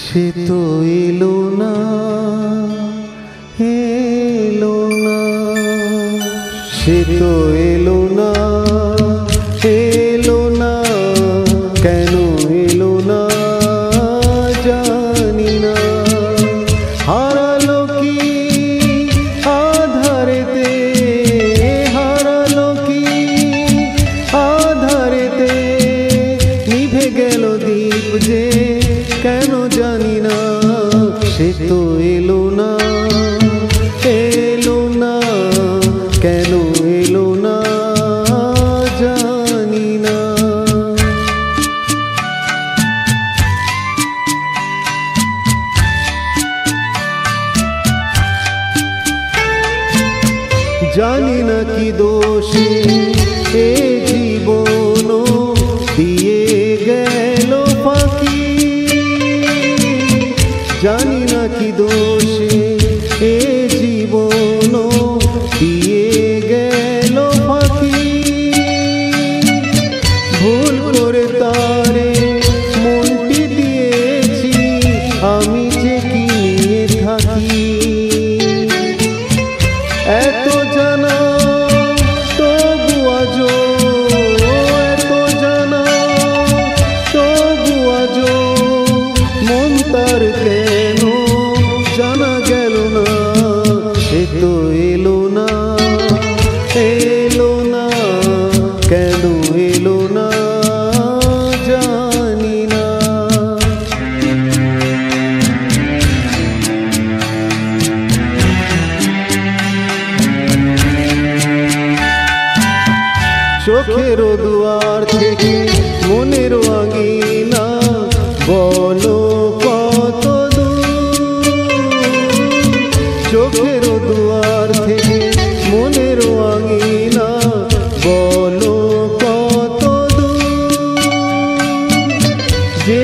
সে তো এলো না, এলো না, সে তো এলো না, এলো না, কেন এলো না জানি না। হারালো কি আধারেতে, হারালো কি আধারেতে, নিভে গেল দীপ যে কেন জানি না। সে তো এলো না, এলো না, কেন এলো না জানি না। জানি না কি দোষে এ জীবন দিয়ে গেল ফাঁকি, জানি না কি দোষে এ জীবন দিয়ে গেল ফাঁকি। ভুল করে তারে মনটি দিয়েছি, আমি যে কি নিয়ে থাকি। এত জানা তবু আজো, এত জানা তবু আজো, মন তার কেন জানা গেল না। সে তো এলো না, এলো না, কেন এলো না জানি না। চোখের দুয়ার থেকে মনের আঙিনা বলো কত দূর। চোখের দুয়ার থেকে মনের আঙিনা বলো কত দূর। যে